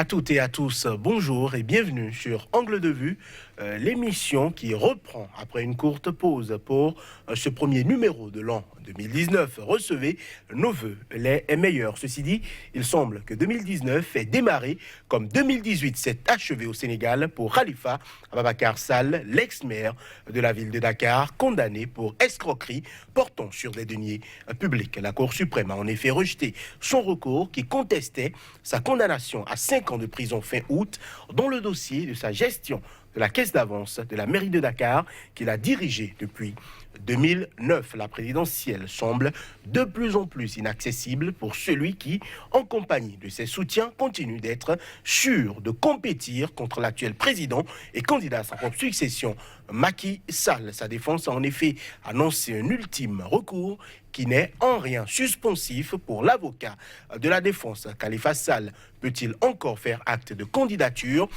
À toutes et à tous, bonjour et bienvenue sur Angle de Vue, l'émission qui reprend après une courte pause pour ce premier numéro de l'an 2019. Recevez nos voeux les meilleurs. Ceci dit, il semble que 2019 ait démarré comme 2018 s'est achevé au Sénégal pour Khalifa Ababacar Sall, l'ex-maire de la ville de Dakar, condamné pour escroquerie portant sur des deniers publics. La Cour suprême a en effet rejeté son recours qui contestait sa condamnation à 5 ans de prison fin août dans le dossier de sa gestion de la caisse d'avance de la mairie de Dakar qu'il a dirigée depuis 2009. La présidentielle semble de plus en plus inaccessible pour celui qui, en compagnie de ses soutiens, continue d'être sûr de compétir contre l'actuel président et candidat à sa propre succession, Macky Sall. Sa défense a en effet annoncé un ultime recours qui n'est en rien suspensif pour l'avocat de la défense. Khalifa Sall peut-il encore faire acte de candidature?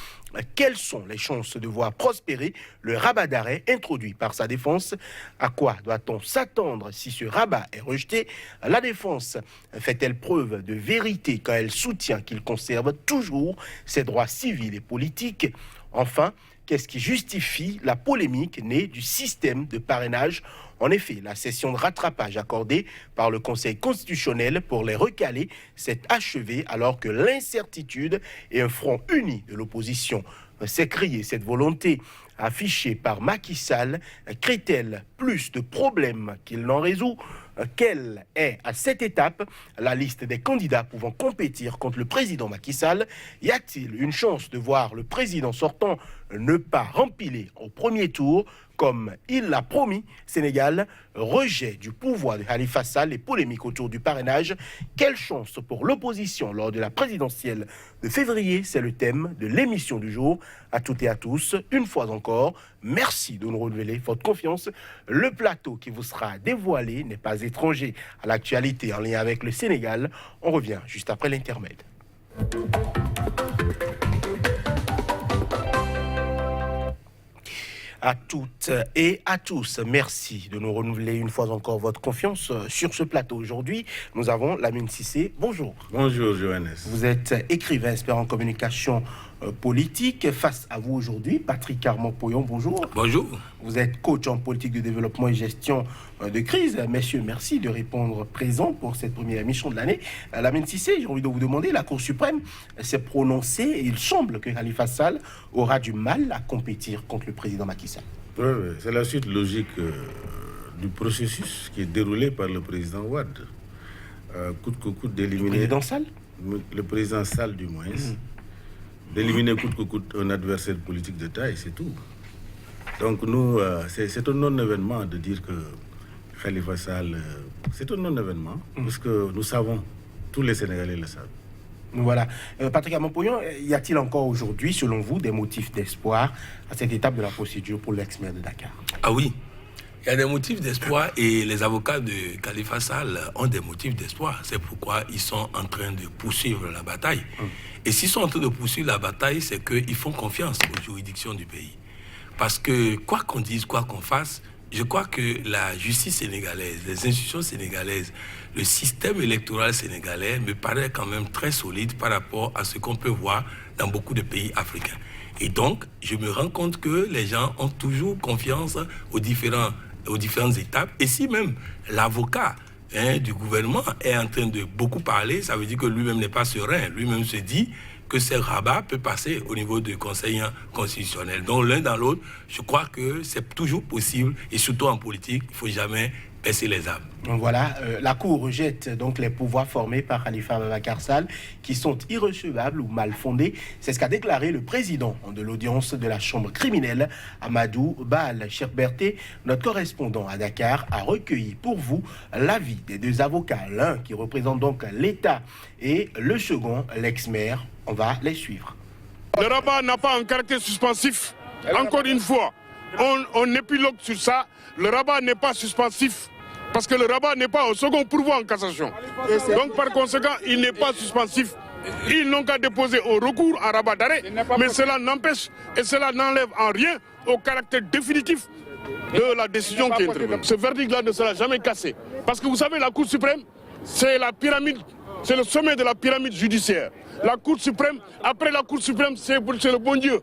Quelles sont les chances de voir prospérer le rabat d'arrêt introduit par sa défense? À quoi doit-on s'attendre si ce rabat est rejeté? La défense fait-elle preuve de vérité quand elle soutient qu'il conserve toujours ses droits civils et politiques? Enfin, qu'est-ce qui justifie la polémique née du système de parrainage? En effet, la session de rattrapage accordée par le Conseil constitutionnel pour les recaler s'est achevée alors que l'incertitude et un front uni de l'opposition s'est crié. Cette volonté affichée par Macky Sall crée-t-elle plus de problèmes qu'il n'en résout? Quelle est, à cette étape, la liste des candidats pouvant compétir contre le président Macky Sall? Y a-t-il une chance de voir le président sortant ne pas rempiler au premier tour comme il l'a promis? Sénégal, rejet du pouvoir de Khalifa Sall et polémique autour du parrainage. Quelle chance pour l'opposition lors de la présidentielle de février? C'est le thème de l'émission du jour. À toutes et à tous, une fois encore, merci de nous renouveler votre confiance. Le plateau qui vous sera dévoilé n'est pas étranger à l'actualité en lien avec le Sénégal. On revient juste après l'intermède. À toutes et à tous, merci de nous renouveler une fois encore votre confiance sur ce plateau. Aujourd'hui, nous avons Lamine Cissé. Bonjour. Bonjour, Johannes. Vous êtes écrivain, expert en communication politique. Face à vous aujourd'hui, Patrick Armand-Poyon, bonjour. Bonjour. Vous êtes coach en politique de développement et gestion de crise. Messieurs, merci de répondre présent pour cette première émission de l'année. Lamine Cissé, j'ai envie de vous demander, la Cour suprême s'est prononcée et il semble que Khalifa Sall aura du mal à compétir contre le président Macky Sall. Oui, c'est la suite logique du processus qui est déroulé par le président Wade. Coûte que coûte d'éliminer... Le président Sall? Le président Sall, du moins. D'éliminer coûte que coûte un adversaire politique de taille, c'est tout. Donc nous, c'est un non-événement de dire que Khalifa Sall, c'est un non-événement, parce que nous savons, tous les Sénégalais le savent. Voilà. Patrick Armand-Poyon, y a-t-il encore aujourd'hui, selon vous, des motifs d'espoir à cette étape de la procédure pour l'ex-maire de Dakar? Ah oui, il y a des motifs d'espoir et les avocats de Khalifa Sall ont des motifs d'espoir. C'est pourquoi ils sont en train de poursuivre la bataille. Et s'ils sont en train de poursuivre la bataille, c'est qu'ils font confiance aux juridictions du pays. Parce que quoi qu'on dise, quoi qu'on fasse, je crois que la justice sénégalaise, les institutions sénégalaises, le système électoral sénégalais me paraît quand même très solide par rapport à ce qu'on peut voir dans beaucoup de pays africains. Et donc, je me rends compte que les gens ont toujours confiance aux différentes étapes. Et si même l'avocat du gouvernement est en train de beaucoup parler, ça veut dire que lui-même n'est pas serein. Lui-même se dit que ce rabat peut passer au niveau du Conseil constitutionnel. Donc l'un dans l'autre, je crois que c'est toujours possible, et surtout en politique, il ne faut jamais baisser les armes. Voilà, la Cour rejette donc les pouvoirs formés par Khalifa Ababacar Sall qui sont irrecevables ou mal fondés. C'est ce qu'a déclaré le président de l'audience de la chambre criminelle, Amadou Baal. Cher Berthe, notre correspondant à Dakar a recueilli pour vous l'avis des deux avocats, l'un qui représente donc l'État et le second, l'ex-maire. On va les suivre. Le rabat n'a pas un caractère suspensif. Encore une fois, on épilogue sur ça. Le rabat n'est pas suspensif parce que le rabat n'est pas au second pourvoi en cassation. Donc par conséquent, il n'est pas suspensif. Ils n'ont qu'à déposer un recours à rabat d'arrêt, mais cela n'empêche et cela n'enlève en rien au caractère définitif de la décision qui est intervenue. Ce verdict-là ne sera jamais cassé. Parce que vous savez, la Cour suprême, c'est la pyramide c'est le sommet de la pyramide judiciaire. La Cour suprême, après la Cour suprême, c'est le bon Dieu.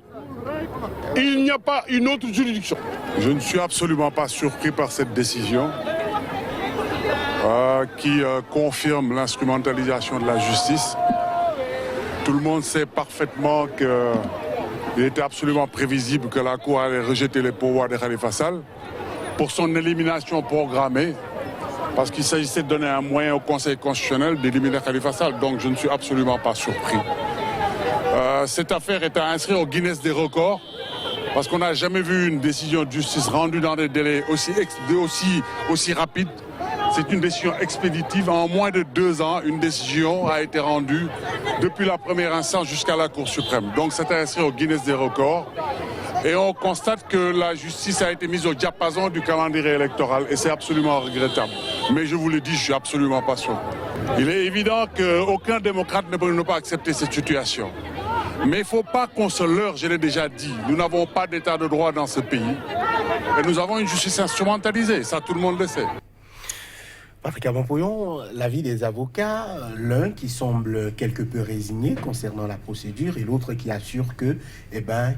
Il n'y a pas une autre juridiction. Je ne suis absolument pas surpris par cette décision qui confirme l'instrumentalisation de la justice. Tout le monde sait parfaitement qu'il était absolument prévisible que la Cour allait rejeter les pouvoirs de Khalifa Sall pour son élimination programmée, parce qu'il s'agissait de donner un moyen au Conseil constitutionnel d'éliminer Khalifa Sall. Donc je ne suis absolument pas surpris. Cette affaire est à inscrire au Guinness des records, parce qu'on n'a jamais vu une décision de justice rendue dans des délais aussi rapides. C'est une décision expéditive. En moins de 2 ans, une décision a été rendue depuis la première instance jusqu'à la Cour suprême. Donc c'est à inscrire au Guinness des records. Et on constate que la justice a été mise au diapason du calendrier électoral. Et c'est absolument regrettable. Mais je vous le dis, je suis absolument pas sûr. Il est évident qu'aucun démocrate ne peut ne pas accepter cette situation. Mais il ne faut pas qu'on se leurre, je l'ai déjà dit. Nous n'avons pas d'état de droit dans ce pays. Et nous avons une justice instrumentalisée. Ça, tout le monde le sait. Patrick Abampoyon, l'avis des avocats, l'un qui semble quelque peu résigné concernant la procédure et l'autre qui assure que,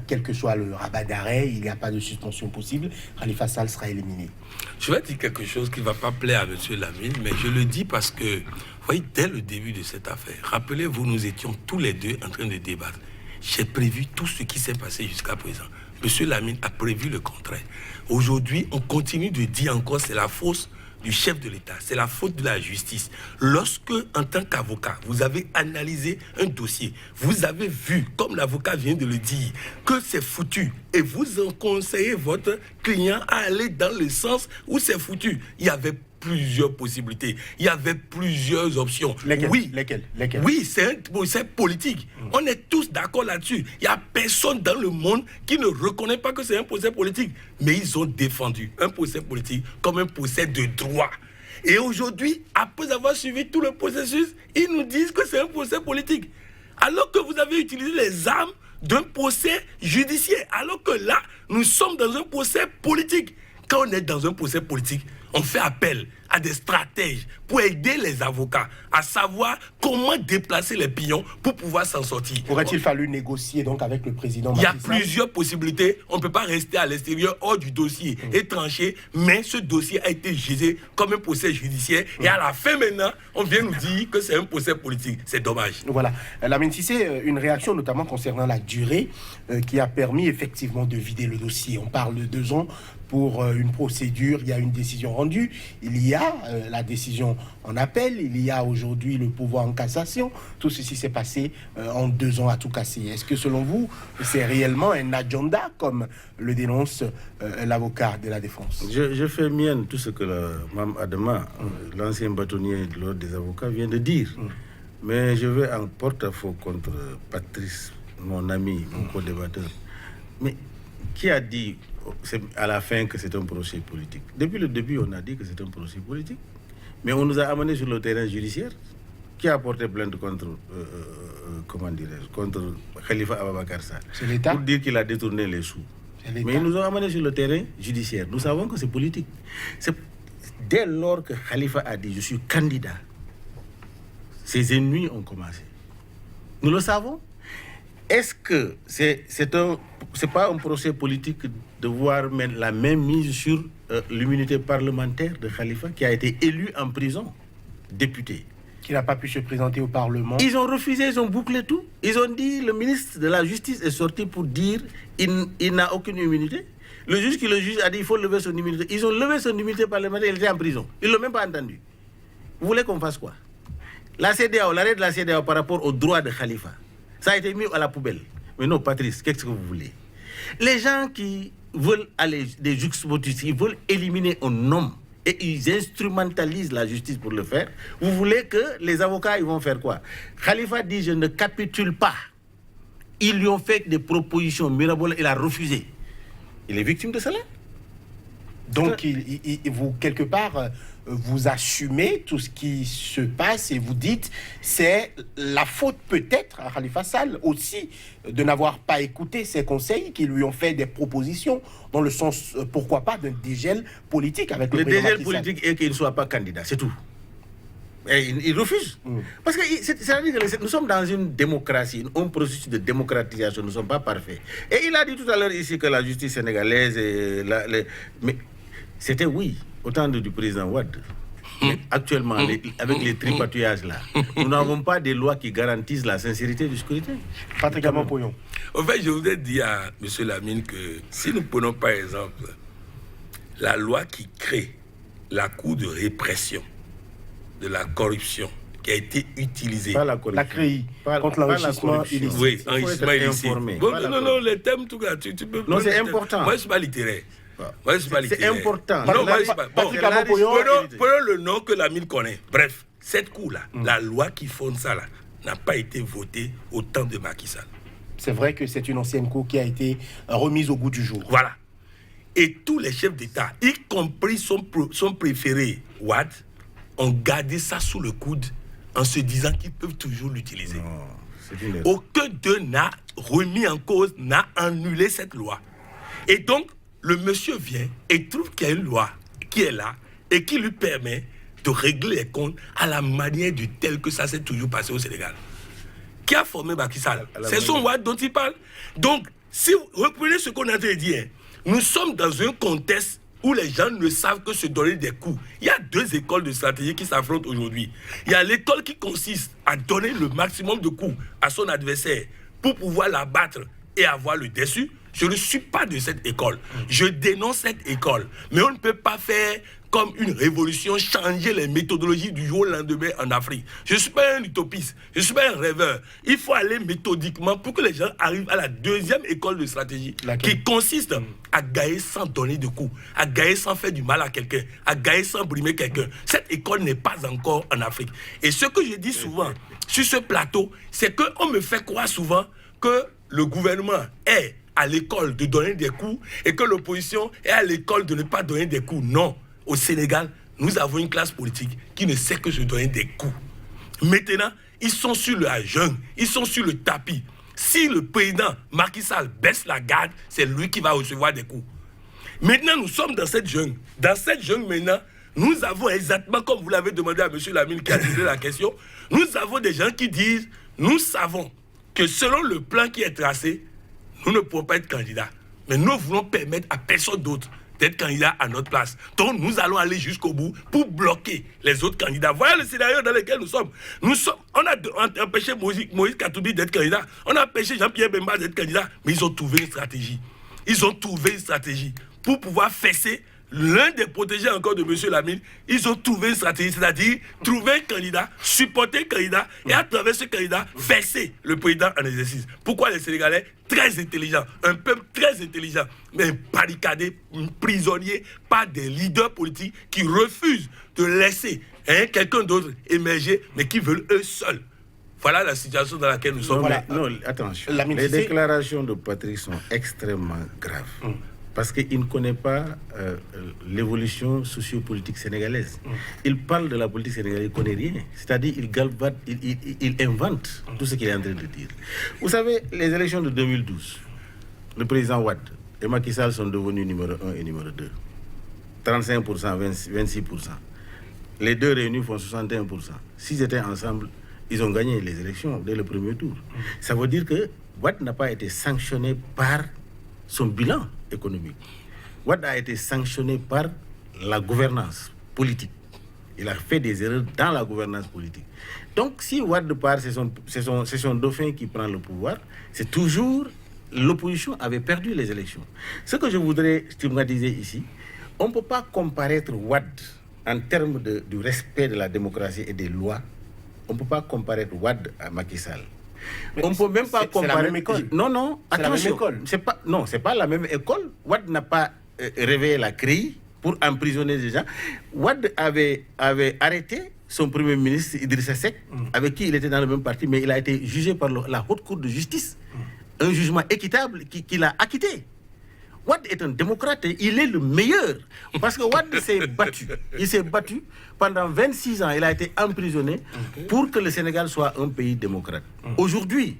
quel que soit le rabat d'arrêt, il n'y a pas de suspension possible, Khalifa Sall sera éliminé. Je vais dire quelque chose qui ne va pas plaire à M. Lamine, mais je le dis parce que, vous voyez, dès le début de cette affaire, rappelez-vous, nous étions tous les deux en train de débattre. J'ai prévu tout ce qui s'est passé jusqu'à présent. M. Lamine a prévu le contraire. Aujourd'hui, on continue de dire encore c'est la faute du chef de l'État, c'est la faute de la justice. Lorsque, en tant qu'avocat, vous avez analysé un dossier, vous avez vu, comme l'avocat vient de le dire, que c'est foutu, et vous en conseillez votre client à aller dans le sens où c'est foutu. Il y avait plusieurs possibilités, il y avait plusieurs options. Lesquelles? Oui, Lesquelles? Oui, c'est un procès politique. On est tous d'accord là-dessus. Il n'y a personne dans le monde qui ne reconnaît pas que c'est un procès politique. Mais ils ont défendu un procès politique comme un procès de droit. Et aujourd'hui, après avoir suivi tout le processus, ils nous disent que c'est un procès politique. Alors que vous avez utilisé les armes d'un procès judiciaire. Alors que là, nous sommes dans un procès politique. Quand on est dans un procès politique, on fait appel à des stratèges pour aider les avocats à savoir comment déplacer les pions pour pouvoir s'en sortir. Aurait-il fallu négocier donc avec le président Il y a Macky Sall? plusieurs possibilités. On ne peut pas rester à l'extérieur hors du dossier et trancher, mais ce dossier a été jugé comme un procès judiciaire et à la fin maintenant, on vient nous dire que c'est un procès politique. C'est dommage. Voilà. Lamine Cissé, une réaction notamment concernant la durée qui a permis effectivement de vider le dossier. On parle de 2 ans pour une procédure, il y a une décision rendue, il y a la décision en appel, il y a aujourd'hui le pouvoir en cassation. Tout ceci s'est passé en 2 ans à tout casser. Est-ce que selon vous, c'est réellement un agenda comme le dénonce l'avocat de la défense? Je fais mienne tout ce que Mme Adama, l'ancien bâtonnier de l'ordre des avocats, vient de dire. Mais je vais en porte-à-faux contre Patrice, mon ami, mon co-débatteur. Mais qui a dit à la fin que c'est un procès politique? Depuis le début, on a dit que c'est un procès politique. Mais on nous a amenés sur le terrain judiciaire. Qui a porté plainte contre, contre Khalifa Ababakar Sall? C'est l'État. Pour dire qu'il a détourné les sous. Mais ils nous ont amenés sur le terrain judiciaire. Nous savons que c'est politique. Dès lors que Khalifa a dit « je suis candidat », ses ennemis ont commencé. Nous le savons. Est-ce que c'est pas un procès politique de voir la même mise sur l'immunité parlementaire de Khalifa, qui a été élu en prison, député, qui n'a pas pu se présenter au Parlement? Ils ont refusé, ils ont bouclé tout. Ils ont dit, le ministre de la Justice est sorti pour dire il n'a aucune immunité. Le juge qui le juge a dit il faut lever son immunité. Ils ont levé son immunité parlementaire, il était en prison. Ils ne l'ont même pas entendu. Vous voulez qu'on fasse quoi? La CEDEAO, l'arrêt de la CEDEAO par rapport aux droits de Khalifa, ça a été mis à la poubelle. Mais non, Patrice, qu'est-ce que vous voulez? Les gens qui veulent aller des juxtapositions, ils veulent éliminer un homme et ils instrumentalisent la justice pour le faire. Vous voulez que les avocats, ils vont faire quoi? Khalifa dit je ne capitule pas. Ils lui ont fait des propositions mirabolantes, il a refusé. Il est victime de cela. Donc, vous, quelque part, vous assumez tout ce qui se passe et vous dites c'est la faute peut-être à Khalifa Sall aussi de n'avoir pas écouté ses conseils qui lui ont fait des propositions dans le sens, pourquoi pas, d'un dégel politique avec le président dégel Macky Sall. politique est qu'il ne soit pas candidat, c'est tout. Et il refuse. Parce que c'est-à-dire que nous sommes dans une démocratie, un processus de démocratisation, nous ne sommes pas parfaits. Et il a dit tout à l'heure ici que la justice sénégalaise, mais c'était oui, au temps du président Wade. Mais actuellement, avec les tripatouillages là, nous n'avons pas de lois qui garantissent la sincérité du scrutin. Patrick Amampoyon. En fait, je voudrais dire à M. Lamine que si nous prenons par exemple la loi qui crée la cour de répression de la corruption qui a été utilisée. Pas la corruption. La CREI, contre l'enrichissement illicite. Oui, enrichissement illicite. Non, les thèmes, tout cas, tu peux... Non, c'est important. Moi, je ne suis pas littéraire. C'est important. Non, moi, je Patrick Amampoyon. Prenons le nom que Lamine connaît. Bref, cette cour-là, la loi qui fonde ça, là, n'a pas été votée au temps de Macky Sall. C'est vrai que c'est une ancienne cour qui a été remise au goût du jour. Voilà. Et tous les chefs d'État, y compris son préféré, Wade, ont gardé ça sous le coude en se disant qu'ils peuvent toujours l'utiliser. Aucun d'eux n'a remis en cause, n'a annulé cette loi. Et donc, le monsieur vient et trouve qu'il y a une loi qui est là et qui lui permet de régler les comptes à la manière du tel que ça s'est toujours passé au Sénégal. Qui a formé Macky Sall? C'est son Wade dont il parle. Donc, si vous reprenez ce qu'on a dit, nous sommes dans un contexte où les gens ne savent que se donner des coups. Il y a deux écoles de stratégie qui s'affrontent aujourd'hui. Il y a l'école qui consiste à donner le maximum de coups à son adversaire pour pouvoir l'abattre et avoir le dessus. Je ne suis pas de cette école. Je dénonce cette école. Mais on ne peut pas faire comme une révolution, changer les méthodologies du jour au lendemain en Afrique. Je ne suis pas un utopiste, je ne suis pas un rêveur. Il faut aller méthodiquement pour que les gens arrivent à la deuxième école de stratégie qui consiste à gagner sans donner de coups, à gagner sans faire du mal à quelqu'un, à gagner sans brimer quelqu'un. Cette école n'est pas encore en Afrique. Et ce que je dis souvent sur ce plateau, c'est qu'on me fait croire souvent que le gouvernement est à l'école de donner des coups et que l'opposition est à l'école de ne pas donner des coups. Non. Au Sénégal, nous avons une classe politique qui ne sait que se donner des coups. Maintenant, ils sont sur la jungle, ils sont sur le tapis. Si le président Macky Sall baisse la garde, c'est lui qui va recevoir des coups. Maintenant, nous sommes dans cette jungle. Dans cette jungle, maintenant, nous avons exactement, comme vous l'avez demandé à M. Lamine qui a posé la question, nous avons des gens qui disent, nous savons que selon le plan qui est tracé, nous ne pouvons pas être candidats. Mais nous voulons permettre à personne d'autre d'être candidat à notre place. Donc nous allons aller jusqu'au bout pour bloquer les autres candidats. Voilà le scénario dans lequel nous sommes. On a empêché Moïse Katoubi d'être candidat. On a empêché Jean-Pierre Bemba d'être candidat. Mais ils ont trouvé une stratégie. Ils ont trouvé une stratégie pour pouvoir fesser l'un des protégés encore de M. Lamine. Ils ont trouvé une stratégie, c'est-à-dire trouver un candidat, supporter un candidat et à travers ce candidat, fesser le président en exercice. Pourquoi les Sénégalais, très intelligents, un peuple très intelligent, mais barricadé, prisonnier par des leaders politiques qui refusent de laisser quelqu'un d'autre émerger, mais qui veulent eux seuls. Voilà la situation dans laquelle nous sommes. Non, attention. Les déclarations de Patrick sont extrêmement graves. Parce qu'il ne connaît pas l'évolution sociopolitique sénégalaise. Il parle de la politique sénégalaise, il ne connaît rien. C'est-à-dire il invente tout ce qu'il est en train de dire. Vous savez, les élections de 2012, le président Wade et Macky Sall sont devenus numéro 1 et numéro 2. 35%, 26%. Les deux réunis font 61%. S'ils étaient ensemble, ils ont gagné les élections dès le premier tour. Ça veut dire que Wade n'a pas été sanctionné par son bilan économique. Wade a été sanctionné par la gouvernance politique. Il a fait des erreurs dans la gouvernance politique. Donc, si Wade part, c'est son dauphin qui prend le pouvoir, c'est toujours l'opposition avait perdu les élections. Ce que je voudrais stigmatiser ici, on ne peut pas comparer Wade en termes du respect de la démocratie et des lois. On ne peut pas comparer Wade à Macky Sall. Mais on ne peut même pas comparer. C'est la même école. Non, attention. C'est pas la même école. Wade n'a pas réveillé la CREI pour emprisonner des gens. Wade avait arrêté son premier ministre Idrissa Seck, avec qui il était dans le même parti, mais il a été jugé par la Haute Cour de justice. Un jugement équitable qui l'a acquitté. Wade est un démocrate et il est le meilleur. Parce que Wade s'est battu. Il s'est battu pendant 26 ans. Il a été emprisonné pour que le Sénégal soit un pays démocrate. Aujourd'hui,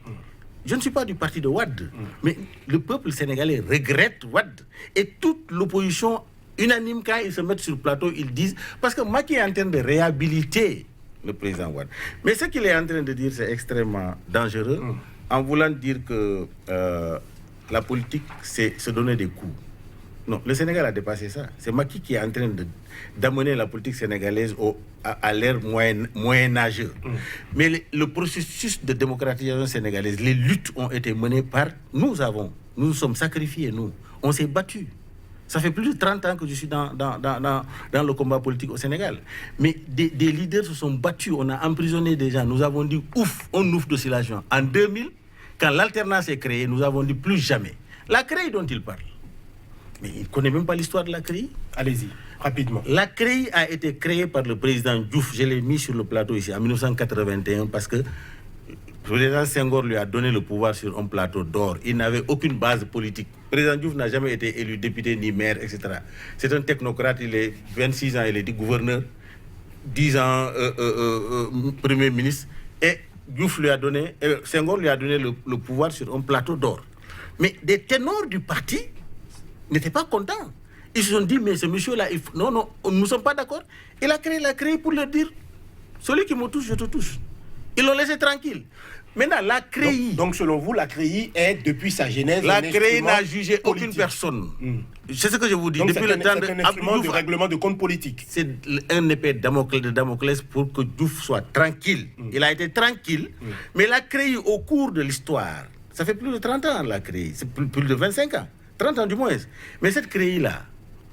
je ne suis pas du parti de Wade, mais le peuple sénégalais regrette Wade. Et toute l'opposition unanime, quand ils se mettent sur le plateau, ils disent... Parce que Macky est en train de réhabiliter le président Wade. Mais ce qu'il est en train de dire, c'est extrêmement dangereux, en voulant dire que la politique, c'est se donner des coups. Non, le Sénégal a dépassé ça. C'est Macky qui est en train d'amener la politique sénégalaise à l'ère moyenâgeuse. Mais le processus de démocratisation sénégalaise, les luttes ont été menées par... Nous nous sommes sacrifiés, nous. On s'est battus. Ça fait plus de 30 ans que je suis dans le combat politique au Sénégal. Mais des leaders se sont battus, on a emprisonné des gens. Nous avons dit ouf, on ouf de soulagement. En 2000, quand l'alternance est créée, nous avons dit plus jamais. La CREI dont il parle. Mais il ne connaît même pas l'histoire de la CREI. Allez-y, rapidement. La CREI a été créée par le président Diouf. Je l'ai mis sur le plateau ici en 1981 parce que le président Senghor lui a donné le pouvoir sur un plateau d'or. Il n'avait aucune base politique. Le président Diouf n'a jamais été élu député ni maire, etc. C'est un technocrate, il est 26 ans, il est dit gouverneur, 10 ans premier ministre. Et Diouf lui a donné, Senghor lui a donné le pouvoir sur un plateau d'or. Mais des ténors du parti n'étaient pas contents. Ils se sont dit, mais ce monsieur-là, non, nous ne sommes pas d'accord. Il a créé pour leur dire, celui qui me touche, je te touche. Ils l'ont laissé tranquille. Maintenant, la CREI... Donc, selon vous, la CREI est, depuis sa genèse... La CREI n'a jugé aucune personne. C'est ce que je vous dis. Donc, depuis le temps c'est un instrument de règlement de compte politique. C'est un épée de Damoclès pour que Diouf soit tranquille. Il a été tranquille. Mais la CREI, au cours de l'histoire, ça fait plus de 30 ans, la CREI. C'est plus de 25 ans. 30 ans du moins. Mais cette CREI-là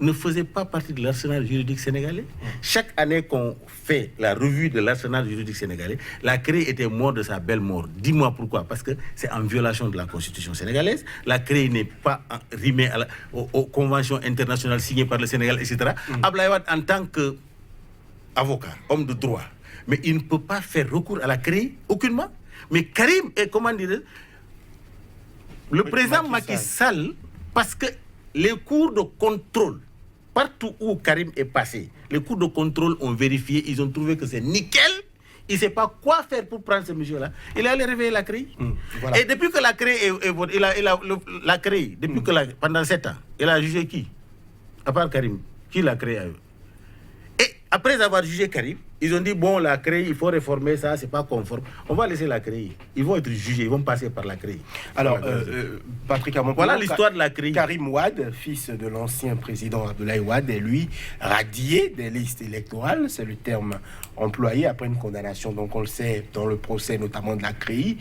ne faisait pas partie de l'arsenal juridique sénégalais. Chaque année qu'on fait la revue de l'arsenal juridique sénégalais, la CREI était morte de sa belle mort. Dis-moi pourquoi. Parce que c'est en violation de la constitution sénégalaise. La CREI n'est pas rimée aux conventions internationales signées par le Sénégal, etc. Abdoulaye Wade, en tant qu'avocat, homme de droit, mais il ne peut pas faire recours à la CREI aucunement. Mais Karim est, comment dire, le président Macky Sall, parce que les cours de contrôle, partout où Karim est passé, les cours de contrôle ont vérifié, ils ont trouvé que c'est nickel. Il ne sait pas quoi faire pour prendre ce monsieur-là. Il est allé réveiller la CREI. Voilà. Et depuis que la CREI la CREI, depuis que pendant 7 ans, il a jugé qui? À part Karim, qui l'a créé à eux? Et après avoir jugé Karim, ils ont dit, bon, la CREI, il faut réformer ça, c'est pas conforme. On va laisser la CREI. Ils vont être jugés, ils vont passer par la CREI. Alors, Patrick Amompolo, voilà l'histoire de la CREI. Karim Wade, fils de l'ancien président Abdoulaye Wade, est lui radié des listes électorales. C'est le terme employé après une condamnation. Donc, on le sait dans le procès, notamment de la CREI.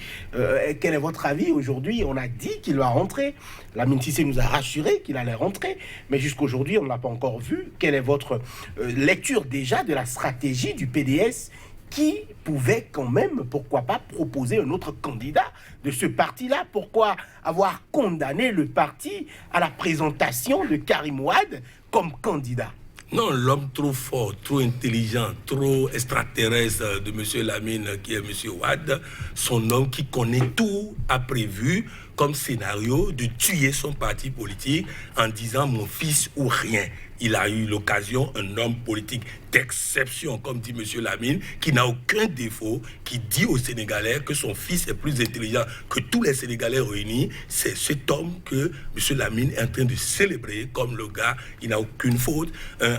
Quel est votre avis aujourd'hui? On a dit qu'il va rentrer. Lamine Cissé nous a rassuré qu'il allait rentrer. Mais jusqu'aujourd'hui, on ne l'a pas encore vu. Quelle est votre lecture déjà de la stratégie du PDS qui pouvait quand même, pourquoi pas, proposer un autre candidat de ce parti-là? Pourquoi avoir condamné le parti à la présentation de Karim Wade comme candidat? Non, l'homme trop fort, trop intelligent, trop extraterrestre de M. Lamine, qui est M. Wade, son homme qui connaît tout, a prévu comme scénario de tuer son parti politique en disant « mon fils ou rien ». Il a eu l'occasion, un homme politique d'exception, comme dit M. Lamine, qui n'a aucun défaut, qui dit aux Sénégalais que son fils est plus intelligent que tous les Sénégalais réunis. C'est cet homme que M. Lamine est en train de célébrer comme le gars, il n'a aucune faute.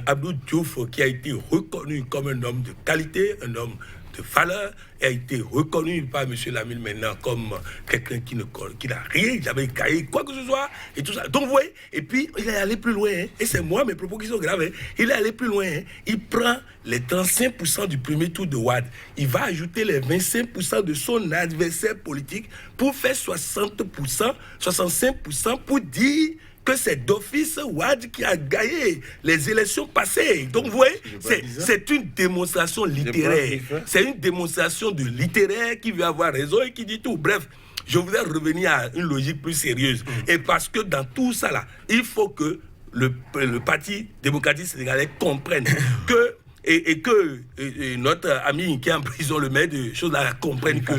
Abdou Diouf, qui a été reconnu comme un homme de qualité, un homme de valeur, a été reconnu par M. Lamine maintenant comme quelqu'un qui n'a rien, jamais caillé, quoi que ce soit, et tout ça. Donc, vous voyez, et puis, il est allé plus loin, hein, et c'est moi, mes propos qui sont graves, hein, il est allé plus loin, hein, il prend les 35% du premier tour de Wade, il va ajouter les 25% de son adversaire politique pour faire 60%, 65% pour dire que c'est d'office Wade qui a gagné les élections passées. Donc, vous voyez, c'est une démonstration littéraire. C'est une démonstration de littéraire qui veut avoir raison et qui dit tout. Bref, je voudrais revenir à une logique plus sérieuse. Et parce que dans tout ça, là, il faut que le Parti démocratique sénégalais comprenne que, et que notre ami qui est en prison, le maire de choses-là, comprenne que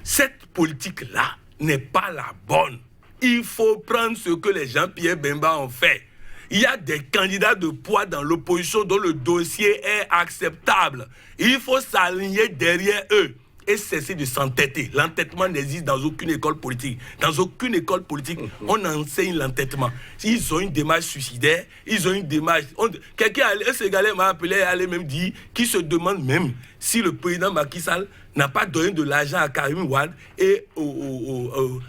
cette politique-là n'est pas la bonne. Il faut prendre ce que les Jean-Pierre Bemba ont fait. Il y a des candidats de poids dans l'opposition dont le dossier est acceptable. Il faut s'aligner derrière eux. et cesser de s'entêter. L'entêtement n'existe dans aucune école politique. Dans aucune école politique, on enseigne l'entêtement. Ils ont une démarche suicidaire, ils ont une démarche... Un Sénégalais m'a appelé et allait même dire qu'il se demande même si le président Macky Sall n'a pas donné de l'argent à Karim Wade et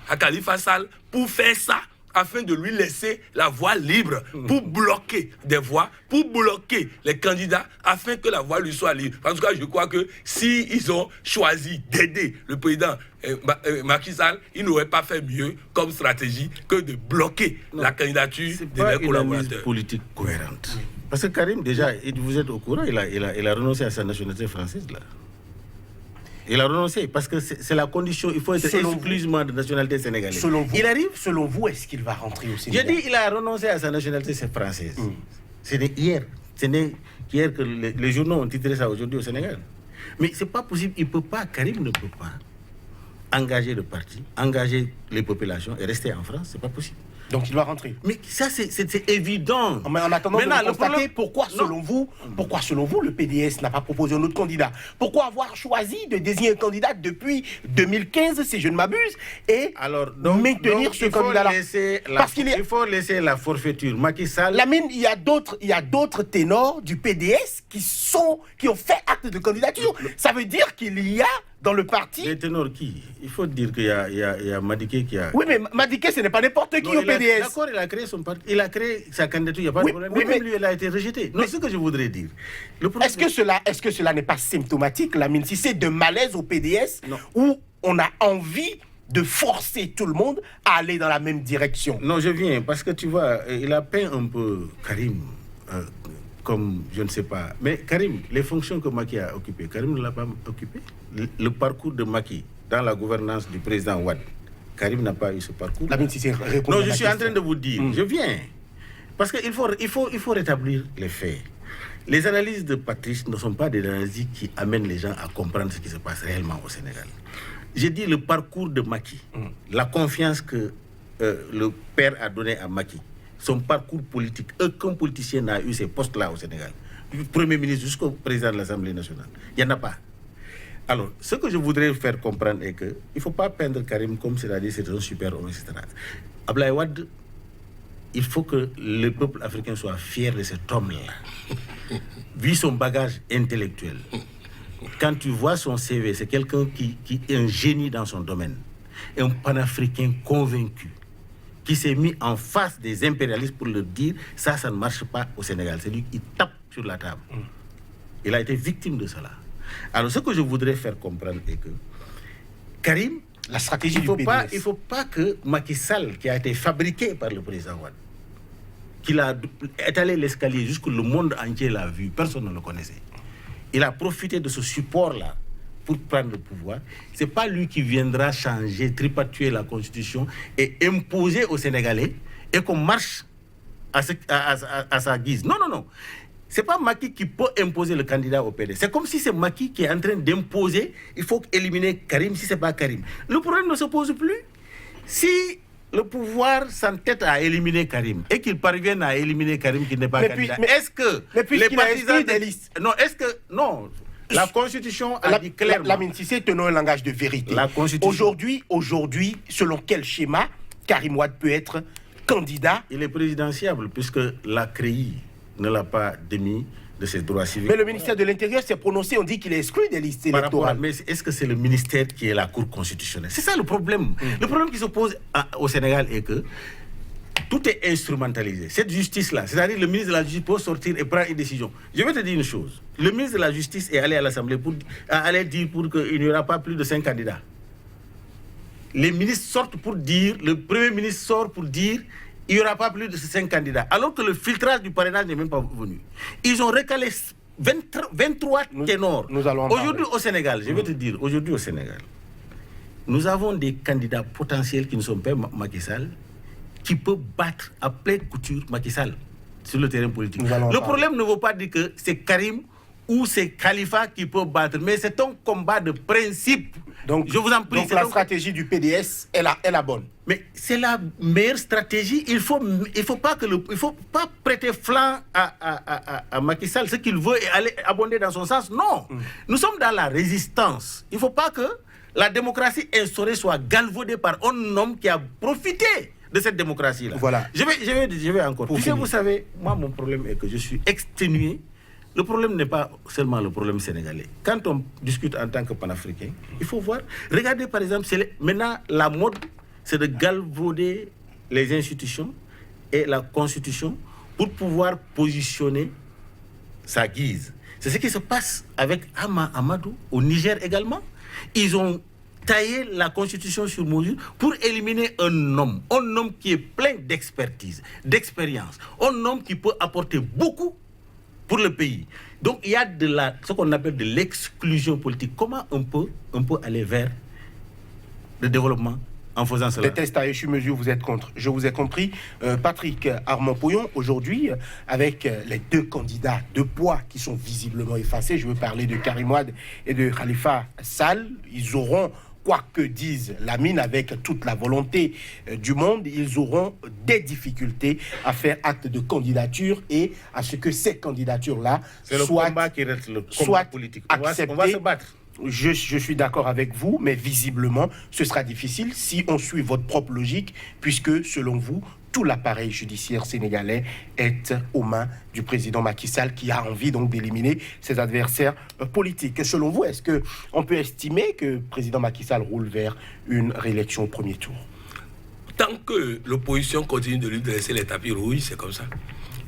à Khalifa Sall pour faire ça, afin de lui laisser la voie libre pour bloquer des voix, pour bloquer les candidats, afin que la voie lui soit libre. En tout cas, je crois que s'ils ont choisi d'aider le président Macky Sall, ils n'auraient pas fait mieux comme stratégie que de bloquer la candidature de leurs collaborateurs. C'est politique cohérente. Parce que Karim, déjà, vous êtes au courant, il a renoncé à sa nationalité française, là. Il a renoncé parce que c'est la condition. Il faut être exclusivement de nationalité sénégalaise. Selon vous, il arrive. Selon vous, est-ce qu'il va rentrer au Sénégal? Je dis, il a renoncé à sa nationalité française. C'est hier. Ce n'est hier que les journaux ont titré ça aujourd'hui au Sénégal. Mais c'est pas possible. Il peut pas. Karim ne peut pas engager le parti, engager les populations et rester en France. C'est pas possible. Donc il va rentrer. Mais ça, c'est évident. Mais en attendant de constater, pourquoi selon vous, le PDS n'a pas proposé un autre candidat? Pourquoi avoir choisi de désigner un candidat depuis 2015, si je ne m'abuse, et maintenir ce candidat-là? Il faut laisser la forfaiture. Macky Sall... Lamine, il y a d'autres ténors du PDS qui ont fait acte de candidature. Ça veut dire qu'il y a dans le parti... Les ténors qui? Il faut dire qu'il y a Madické qui a... Oui, mais Madické, ce n'est pas n'importe qui au PDS. D'accord, il a créé son parti, il a créé sa candidature, il n'y a pas de problème. Mais même lui, il a été rejeté. Non, ce que je voudrais dire... Est-ce que cela n'est pas symptomatique, Lamine, si c'est de malaise au PDS, où on a envie de forcer tout le monde à aller dans la même direction? Non, je viens, parce que tu vois, il a peint un peu Karim... comme, je ne sais pas. Mais Karim, les fonctions que Macky a occupées, Karim ne l'a pas occupé. Le parcours de Macky dans la gouvernance du président Wade, Karim n'a pas eu ce parcours. Non, je suis en train de vous dire, je viens. Parce qu'il faut rétablir les faits. Les analyses de Patrice ne sont pas des analyses qui amènent les gens à comprendre ce qui se passe réellement au Sénégal. J'ai dit le parcours de Macky, la confiance que le père a donnée à Macky, son parcours politique. Aucun politicien n'a eu ces postes-là au Sénégal. Du Premier ministre jusqu'au président de l'Assemblée nationale. Il n'y en a pas. Alors, ce que je voudrais faire comprendre est qu'il ne faut pas peindre Karim comme c'est-à-dire c'est un super homme, etc. Abdoulaye Wade, il faut que le peuple africain soit fier de cet homme-là. Vu son bagage intellectuel, quand tu vois son CV, c'est quelqu'un qui est un génie dans son domaine. Un panafricain convaincu, qui s'est mis en face des impérialistes pour leur dire ça ne marche pas au Sénégal. C'est lui qui tape sur la table. Il a été victime de cela. Alors, ce que je voudrais faire comprendre est que Karim, la stratégie il ne faut pas que Macky Sall, qui a été fabriqué par le président Wade, qu'il a étalé l'escalier jusqu'au le monde entier l'a vu, personne ne le connaissait. Il a profité de ce support-là pour prendre le pouvoir. Ce n'est pas lui qui viendra changer, tripatuer la Constitution et imposer aux Sénégalais et qu'on marche à sa guise. Non, non, non. Ce n'est pas Macky qui peut imposer le candidat au PDS. C'est comme si c'est Macky qui est en train d'imposer, il faut éliminer Karim si ce n'est pas Karim. Le problème ne se pose plus. Si le pouvoir s'entête à éliminer Karim et qu'il parvienne à éliminer Karim qui n'est pas candidat, est-ce que les partisans des listes... Non, est-ce que... Non. La Constitution a dit clairement... Lamine Cissé, tenons un langage de vérité. Aujourd'hui, selon quel schéma Karim Wade peut être candidat? Il est présidentiable puisque la CREI ne l'a pas démis de ses droits civiques. Mais le ministère de l'Intérieur s'est prononcé, on dit qu'il est exclu des listes électorales. Mais est-ce que c'est le ministère qui est la Cour constitutionnelle? C'est ça le problème. Le problème qui se pose au Sénégal est que tout est instrumentalisé. Cette justice-là, c'est-à-dire le ministre de la Justice peut sortir et prendre une décision. Je vais te dire une chose. Le ministre de la Justice est allé à l'Assemblée pour dire qu'il n'y aura pas plus de 5 candidats. Les ministres sortent pour dire, le Premier ministre sort pour dire il n'y aura pas plus de 5 candidats. Alors que le filtrage du parrainage n'est même pas venu. Ils ont recalé 23 ténors. Aujourd'hui au Sénégal, je vais te dire, aujourd'hui au Sénégal, nous avons des candidats potentiels qui ne sont pas Macky Sall, qui peut battre à pleine couture Macky Sall sur le terrain politique. Le problème ne veut pas dire que c'est Karim où c'est Khalifa qui peut battre. Mais c'est un combat de principe. Donc, je vous en prie. Donc la stratégie du PDS est la bonne. Mais c'est la meilleure stratégie. Il faut pas prêter flanc à Macky Sall. Ce qu'il veut est aller abonder dans son sens. Non. Nous sommes dans la résistance. Il ne faut pas que la démocratie instaurée soit galvaudée par un homme qui a profité de cette démocratie-là. Voilà. Je vais encore. Puisque vous savez, moi, mon problème est que je suis exténué. Le problème n'est pas seulement le problème sénégalais. Quand on discute en tant que panafricain, il faut voir. Regardez par exemple, maintenant la mode, c'est de galvauder les institutions et la constitution pour pouvoir positionner sa guise. C'est ce qui se passe avec Amadou au Niger également. Ils ont taillé la constitution sur mesure pour éliminer un homme qui est plein d'expertise, d'expérience, un homme qui peut apporter beaucoup pour le pays. Donc il y a ce qu'on appelle de l'exclusion politique. Comment on peut aller vers le développement en faisant cela? Les tests à échue-mesure, vous êtes contre. Je vous ai compris. Patrick Armand-Pouillon, aujourd'hui, avec les deux candidats de poids qui sont visiblement effacés, je veux parler de Karim Wade et de Khalifa Sall, ils auront, quoi que dise Lamine, avec toute la volonté du monde, ils auront des difficultés à faire acte de candidature et à ce que ces candidatures-là soient politique. acceptées. On va se battre. Je suis d'accord avec vous, mais visiblement, ce sera difficile si on suit votre propre logique, puisque, selon vous, tout l'appareil judiciaire sénégalais est aux mains du président Macky Sall, qui a envie donc d'éliminer ses adversaires politiques. Selon vous, est-ce qu'on peut estimer que le président Macky Sall roule vers une réélection au premier tour? Tant que l'opposition continue de lui dresser les tapis rouges, c'est comme ça.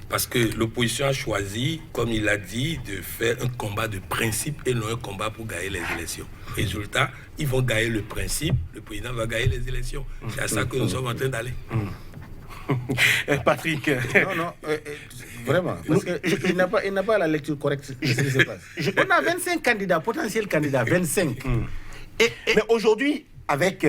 Parce que l'opposition a choisi, comme il l'a dit, de faire un combat de principe et non un combat pour gagner les élections. Résultat, ils vont gagner le principe, le président va gagner les élections. C'est à ça que nous sommes en train d'aller. Patrick. Non, vraiment. Parce qu'il n'a pas la lecture correcte de ce qui se passe. On a 25 candidats, potentiels candidats, 25. Mais aujourd'hui, avec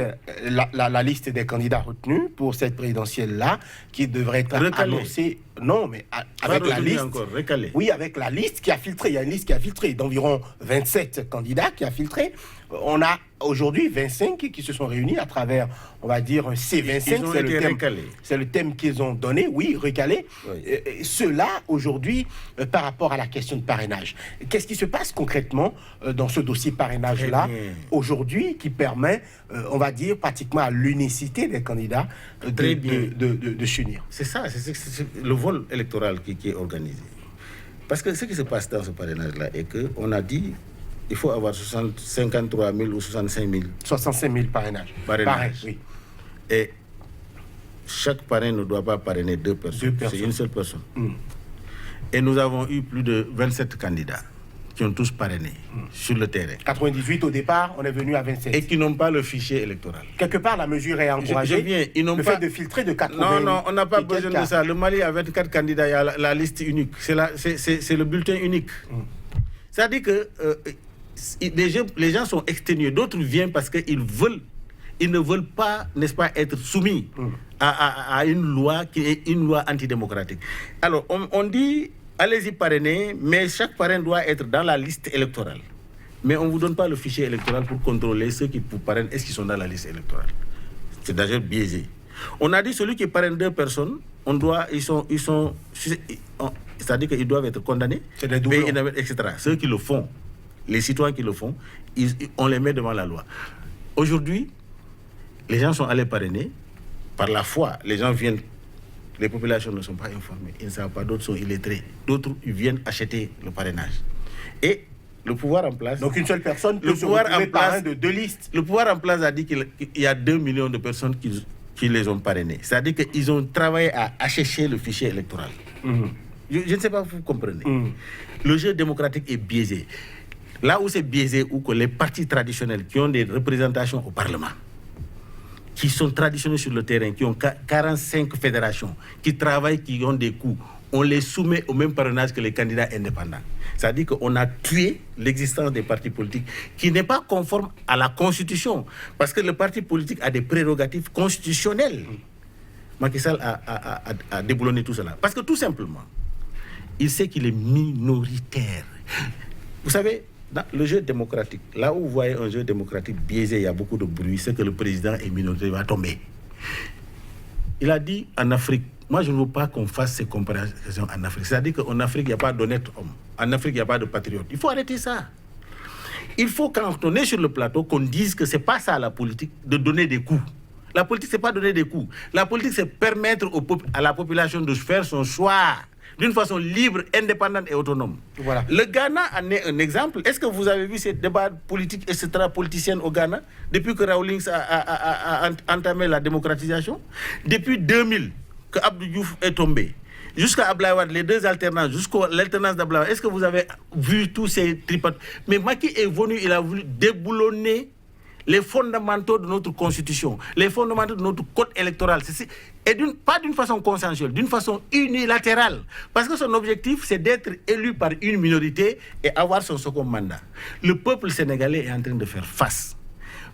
la liste des candidats retenus pour cette présidentielle-là, qui devrait être annoncée... Non, mais avec la liste... encore, recalé. Oui, avec la liste qui a filtré. Il y a une liste qui a filtré d'environ 27 candidats qui a filtré. On a aujourd'hui 25 qui se sont réunis à travers, on va dire, C25. C'est le thème qu'ils ont donné, oui, recalé. Oui. Cela, aujourd'hui, par rapport à la question de parrainage. Qu'est-ce qui se passe concrètement dans ce dossier parrainage-là, aujourd'hui, qui permet, on va dire, pratiquement à l'unicité des candidats de s'unir? C'est ça, c'est le vol électoral qui est organisé. Parce que ce qui se passe dans ce parrainage-là est qu'on a dit il faut avoir 53 000 ou 65 000. 65 000 parrainages. Oui. Et chaque parrain ne doit pas parrainer deux personnes. C'est une seule personne. Et nous avons eu plus de 27 candidats qui ont tous parrainé sur le terrain. 98 au départ, on est venu à 27. Et qui n'ont pas le fichier électoral. Quelque part, la mesure est encouragée. Ils n'ont le fait de filtrer de 80. Non, on n'a pas besoin de ça. Le Mali a 24 candidats, il y a la liste unique. C'est le bulletin unique. C'est-à-dire que les gens sont exténués. D'autres viennent parce qu'ils ne veulent pas, n'est-ce pas, être soumis à une loi qui est une loi antidémocratique. Alors, on dit, allez-y parrainer, mais chaque parrain doit être dans la liste électorale. Mais on ne vous donne pas le fichier électoral pour contrôler ceux qui vous parrainent, est-ce qu'ils sont dans la liste électorale. C'est d'ailleurs biaisé. On a dit, celui qui parraine deux personnes, c'est-à-dire qu'ils doivent être condamnés, etc. Ceux qui le font, les citoyens qui le font, on les met devant la loi. Aujourd'hui, les gens sont allés parrainer par la foi. Les gens viennent, les populations ne sont pas informées, ils ne savent pas, d'autres sont illettrés, d'autres viennent acheter le parrainage. Et le pouvoir en place... Donc une seule personne peut se retrouver parrain de deux listes. Le pouvoir en place a dit qu'il y a 2 millions de personnes qui les ont parrainés. C'est-à-dire qu'ils ont travaillé à acheter le fichier électoral. Je ne sais pas si vous comprenez. Le jeu démocratique est biaisé. Là où c'est biaisé, où que les partis traditionnels qui ont des représentations au Parlement, qui sont traditionnels sur le terrain, qui ont 45 fédérations, qui travaillent, qui ont des coûts, on les soumet au même parrainage que les candidats indépendants. C'est-à-dire qu'on a tué l'existence des partis politiques qui n'est pas conforme à la Constitution. Parce que le parti politique a des prérogatives constitutionnelles. Macky Sall a déboulonné tout cela. Parce que tout simplement, il sait qu'il est minoritaire. Vous savez, dans le jeu démocratique, là où vous voyez un jeu démocratique biaisé, il y a beaucoup de bruit, c'est que le président est minoritaire, il va tomber. Il a dit en Afrique, moi je ne veux pas qu'on fasse ces comparaisons en Afrique. C'est-à-dire qu'en Afrique, il n'y a pas d'honnêtes hommes. En Afrique, il n'y a pas de patriotes. Il faut arrêter ça. Il faut, quand on est sur le plateau, qu'on dise que ce n'est pas ça la politique, de donner des coups. La politique, ce n'est pas donner des coups. La politique, c'est permettre à la population de faire son choix d'une façon libre, indépendante et autonome. Voilà. Le Ghana en est un exemple. Est-ce que vous avez vu ces débats politiques, etc., politiciens au Ghana, depuis que Rawlings a entamé la démocratisation? Depuis 2000, que Abdou Diouf est tombé, jusqu'à Abdoulaye Wade, les deux alternances, jusqu'à l'alternance d'Abdoulaye Wade, est-ce que vous avez vu tous ces tripotes? Mais Macky est venu, il a voulu déboulonner les fondamentaux de notre constitution, les fondamentaux de notre code électoral. Et pas d'une façon consensuelle, d'une façon unilatérale. Parce que son objectif, c'est d'être élu par une minorité et avoir son second mandat. Le peuple sénégalais est en train de faire face.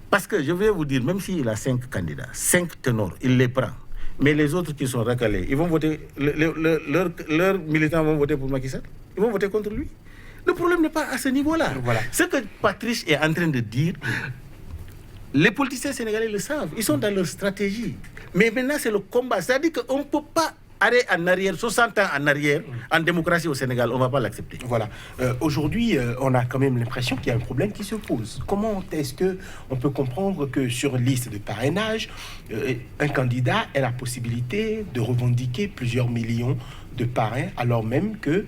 Parce que je vais vous dire, même s'il a 5 candidats, 5 ténors, il les prend. Mais les autres qui sont recalés, ils vont voter, leurs militants vont voter pour Macky Sall. Ils vont voter contre lui. Le problème n'est pas à ce niveau-là. Voilà. Ce que Patrice est en train de dire, les politiciens sénégalais le savent. Ils sont dans leur stratégie. Mais maintenant, c'est le combat. C'est-à-dire qu'on ne peut pas aller en arrière, 60 ans en arrière, en démocratie au Sénégal. On ne va pas l'accepter. Voilà. Aujourd'hui, on a quand même l'impression qu'il y a un problème qui se pose. Comment est-ce qu'on peut comprendre que sur liste de parrainage, un candidat ait la possibilité de revendiquer plusieurs millions de parrains, alors même que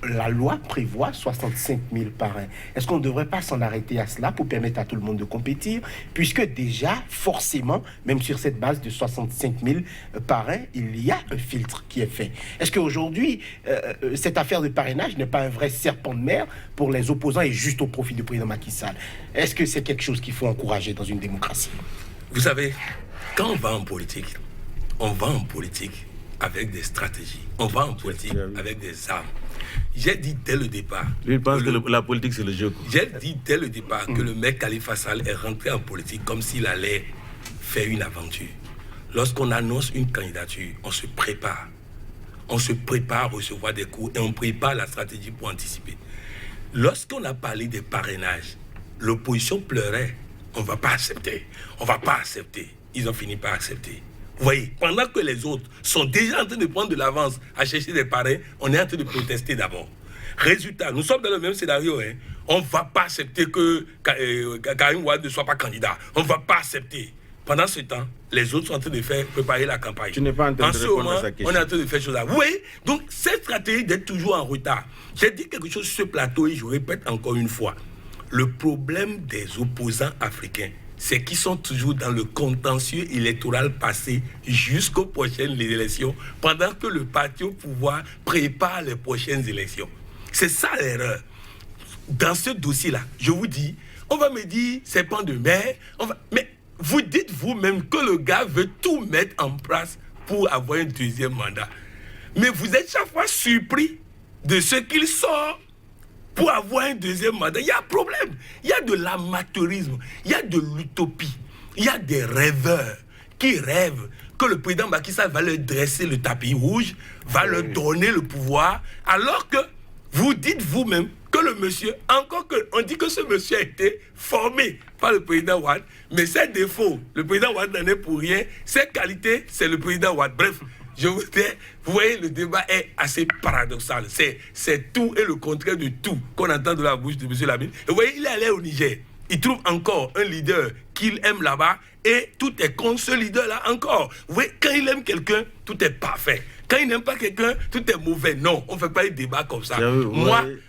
la loi prévoit 65 000 parrains. Est-ce qu'on ne devrait pas s'en arrêter à cela pour permettre à tout le monde de compétir, puisque déjà, forcément, même sur cette base de 65 000 parrains, il y a un filtre qui est fait. Est-ce qu'aujourd'hui, cette affaire de parrainage n'est pas un vrai serpent de mer pour les opposants et juste au profit du président Macky Sall? Est-ce que c'est quelque chose qu'il faut encourager dans une démocratie? Vous savez, quand on va en politique avec des stratégies. On va en politique avec des armes. J'ai dit dès le départ... Lui, il pense que la politique, c'est le jeu. J'ai dit dès le départ que le mec Khalifa Sall est rentré en politique comme s'il allait faire une aventure. Lorsqu'on annonce une candidature, on se prépare. On se prépare à recevoir des coups et on prépare la stratégie pour anticiper. Lorsqu'on a parlé des parrainages, l'opposition pleurait. On ne va pas accepter. On ne va pas accepter. Ils ont fini par accepter. Vous voyez, pendant que les autres sont déjà en train de prendre de l'avance à chercher des parrains, on est en train de protester d'abord. Résultat, nous sommes dans le même scénario. Hein. On ne va pas accepter que Karim Wade ne soit pas candidat. On ne va pas accepter. Pendant ce temps, les autres sont en train de préparer la campagne. Tu n'es pas en train de répondre à sa question. On est en train de faire chose là. Oui, donc cette stratégie d'être toujours en retard. J'ai dit quelque chose sur ce plateau et je répète encore une fois. Le problème des opposants africains, c'est qu'ils sont toujours dans le contentieux électoral passé jusqu'aux prochaines élections, pendant que le parti au pouvoir prépare les prochaines élections. C'est ça l'erreur. Dans ce dossier-là, je vous dis, on va me dire, c'est pas de mer, mais vous dites vous-même que le gars veut tout mettre en place pour avoir un deuxième mandat. Mais vous êtes chaque fois surpris de ce qu'il sort pour avoir un deuxième mandat. Il y a un problème. Il y a de l'amateurisme, il y a de l'utopie, il y a des rêveurs qui rêvent que le président Macky Sall va leur dresser le tapis rouge, va leur donner le pouvoir, alors que vous dites vous-même que le monsieur, encore qu'on dit que ce monsieur a été formé par le président Wade, mais ses défauts, le président Wade n'en est pour rien, ses qualités, c'est le président Wade. Bref, je vous dis, vous voyez, le débat est assez paradoxal. C'est tout et le contraire de tout qu'on entend de la bouche de M. Lamine. Et vous voyez, il est allé au Niger. Il trouve encore un leader qu'il aime là-bas et tout est contre ce leader-là encore. Vous voyez, quand il aime quelqu'un, tout est parfait. Quand il n'aime pas quelqu'un, tout est mauvais. Non, on ne fait pas des débats comme ça.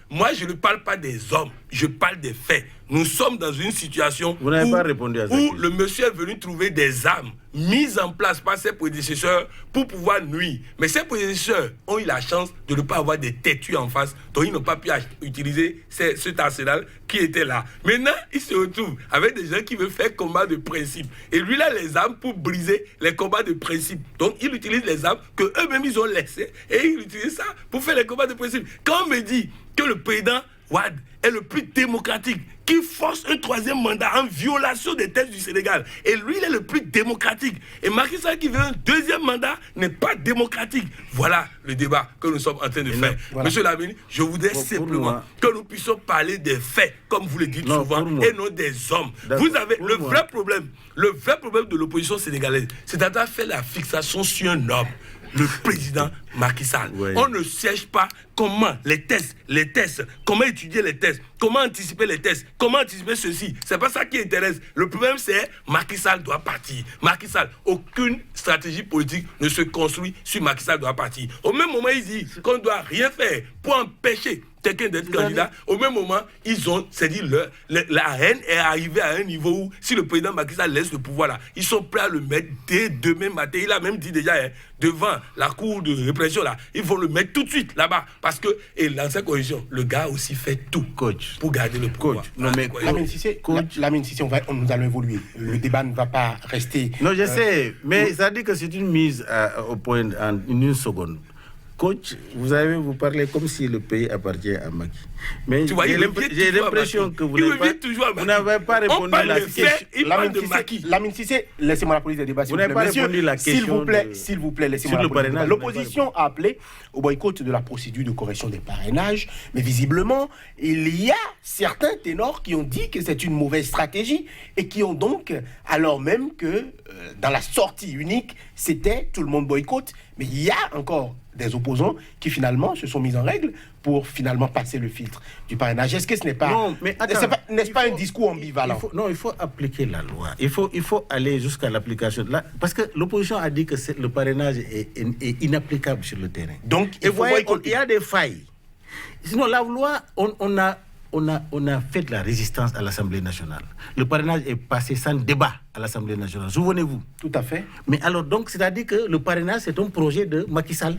Moi, je ne parle pas des hommes, je parle des faits. Nous sommes dans une situation où le monsieur est venu trouver des armes mises en place par ses prédécesseurs pour pouvoir nuire. Mais ses prédécesseurs ont eu la chance de ne pas avoir des têtus en face, donc ils n'ont pas pu utiliser cet arsenal qui était là. Maintenant, il se retrouve avec des gens qui veulent faire combat de principe. Et lui, il a les armes pour briser les combats de principe. Donc, il utilise les armes qu'eux-mêmes, ils ont laissées et il utilise ça pour faire les combats de principe. Quand on me dit que le président Wade est le plus démocratique, qui force un 3e mandat en violation des textes du Sénégal. Et lui, il est le plus démocratique. Et Macky Sall qui veut un 2e mandat n'est pas démocratique. Voilà le débat que nous sommes en train de faire. Voilà. Monsieur Lamine, je voudrais simplement que nous puissions parler des faits, comme vous le dites souvent, et non des hommes. Vous avez le vrai problème de l'opposition sénégalaise, c'est d'avoir fait la fixation sur un homme, le président Macky Sall. Ouais. On ne cherche pas comment les tests, comment étudier les tests, comment anticiper les tests, comment anticiper ceci. C'est pas ça qui intéresse. Le problème, c'est Macky Sall doit partir. Macky Sall, aucune stratégie politique ne se construit sur Macky Sall doit partir. Au même moment, il dit qu'on ne doit rien faire pour empêcher quelqu'un d'être candidat. Au même moment, c'est-à-dire la haine est arrivée à un niveau où, si le président Macky Sall laisse le pouvoir là, ils sont prêts à le mettre dès demain matin. Il a même dit déjà, devant la cour de répression là, ils vont le mettre tout de suite là-bas. Parce que, et dans cette coalition, le gars aussi fait tout pour garder le pouvoir. Non, mais Lamine Cissé, nous allons évoluer. Le débat ne va pas rester... Non, je sais, mais ça dit que c'est une mise au point en une seconde. Coach, vous parlez comme si le pays appartient à Macky. Mais j'ai l'impression que vous n'avez pas répondu à la question. Lamine Cissé, laissez-moi la police des débats. Vous n'avez pas répondu à la question. S'il vous plaît, laissez-moi la police. L'opposition a appelé au boycott de la procédure de correction des parrainages. Mais visiblement, il y a certains ténors qui ont dit que c'est une mauvaise stratégie et qui ont donc, alors même que dans la sortie unique, c'était tout le monde boycott. Mais il y a encore des opposants qui finalement se sont mis en règle pour finalement passer le filtre du parrainage. Est-ce que ce n'est pas, n'est-ce pas un discours ambivalent? Il faut appliquer la loi. Il faut aller jusqu'à l'application. Parce que l'opposition a dit que le parrainage est inapplicable sur le terrain. Donc, il y a des failles. Sinon, la loi, on a fait de la résistance à l'Assemblée nationale. Le parrainage est passé sans débat à l'Assemblée nationale. Souvenez-vous. Tout à fait. Mais alors, donc, c'est-à-dire que le parrainage, c'est un projet de Macky Sall.